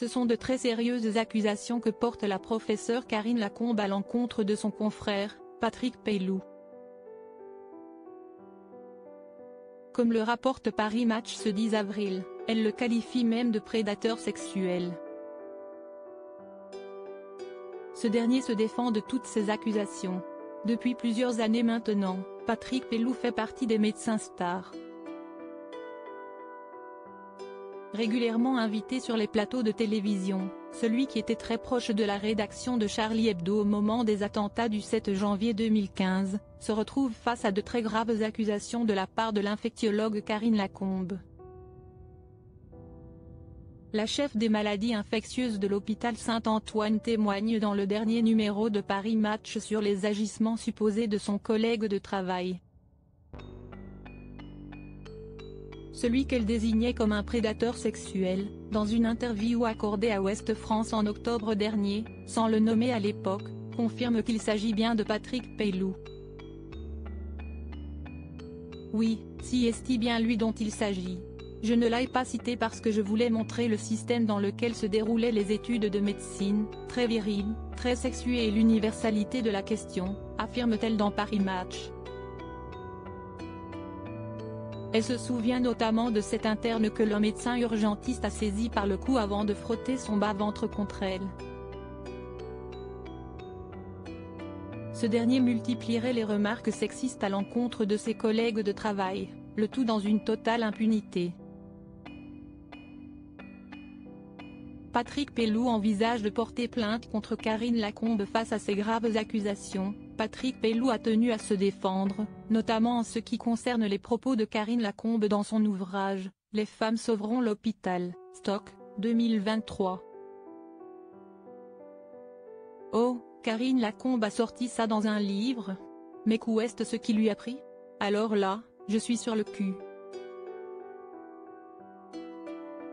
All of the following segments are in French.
Ce sont de très sérieuses accusations que porte la professeure Karine Lacombe à l'encontre de son confrère, Patrick Pelloux. Comme le rapporte Paris Match ce 10 avril, elle le qualifie même de prédateur sexuel. Ce dernier se défend de toutes ces accusations. Depuis plusieurs années maintenant, Patrick Pelloux fait partie des médecins stars. Régulièrement invité sur les plateaux de télévision, celui qui était très proche de la rédaction de Charlie Hebdo au moment des attentats du 7 janvier 2015, se retrouve face à de très graves accusations de la part de l'infectiologue Karine Lacombe. La chef des maladies infectieuses de l'hôpital Saint-Antoine témoigne dans le dernier numéro de Paris Match sur les agissements supposés de son collègue de travail. Celui qu'elle désignait comme un prédateur sexuel, dans une interview accordée à Ouest France en octobre dernier, sans le nommer à l'époque, confirme qu'il s'agit bien de Patrick Pelloux. Oui, c'est bien lui dont il s'agit. Je ne l'ai pas cité parce que je voulais montrer le système dans lequel se déroulaient les études de médecine, très viril, très sexué et l'universalité de la question, affirme-t-elle dans Paris Match. Elle se souvient notamment de cet interne que le médecin urgentiste a saisi par le cou avant de frotter son bas-ventre contre elle. Ce dernier multiplierait les remarques sexistes à l'encontre de ses collègues de travail, le tout dans une totale impunité. Patrick Pelloux envisage de porter plainte contre Karine Lacombe face à ces graves accusations. Patrick Pelloux a tenu à se défendre, notamment en ce qui concerne les propos de Karine Lacombe dans son ouvrage « Les femmes sauveront l'hôpital », Stock, 2023. Oh, Karine Lacombe a sorti ça dans un livre? Mais où est ce qui lui a pris? Alors là, je suis sur le cul.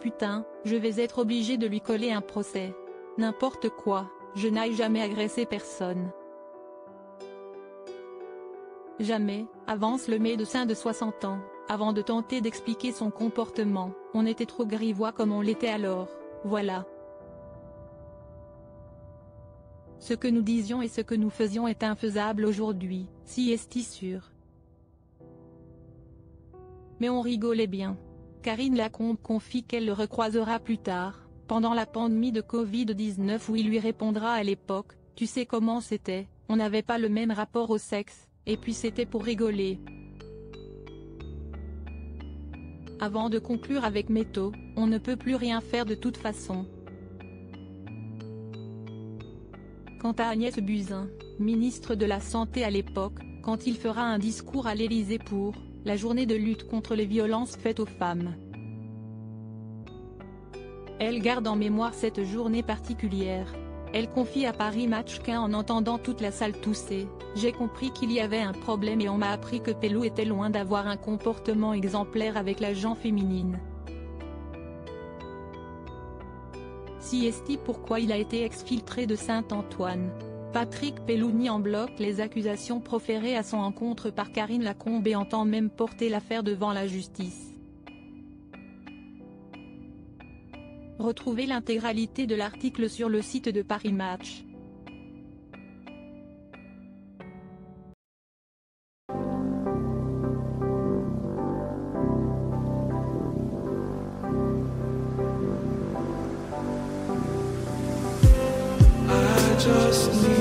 Putain, je vais être obligé de lui coller un procès. N'importe quoi, je n'ai jamais agressé personne. Jamais, avance le médecin de 60 ans, avant de tenter d'expliquer son comportement. On était trop grivois comme on l'était alors, voilà. Ce que nous disions et ce que nous faisions est infaisable aujourd'hui, si est-il sûr. Mais on rigolait bien. Karine Lacombe confie qu'elle le recroisera plus tard, pendant la pandémie de Covid-19 où il lui répondra à l'époque « Tu sais comment c'était, on n'avait pas le même rapport au sexe, et puis c'était pour rigoler ». Avant de conclure avec Métaux, on ne peut plus rien faire de toute façon. Quant à Agnès Buzyn, ministre de la Santé à l'époque, quand il fera un discours à l'Élysée pour la journée de lutte contre les violences faites aux femmes. Elle garde en mémoire cette journée particulière. Elle confie à Paris Match qu'en entendant toute la salle tousser, j'ai compris qu'il y avait un problème et on m'a appris que Pelloux était loin d'avoir un comportement exemplaire avec la gent féminine. Si est-il pourquoi il a été exfiltré de Saint-Antoine. Patrick Pelloux nie en bloc les accusations proférées à son encontre par Karine Lacombe et entend même porter l'affaire devant la justice. Retrouvez l'intégralité de l'article sur le site de Paris Match. Just need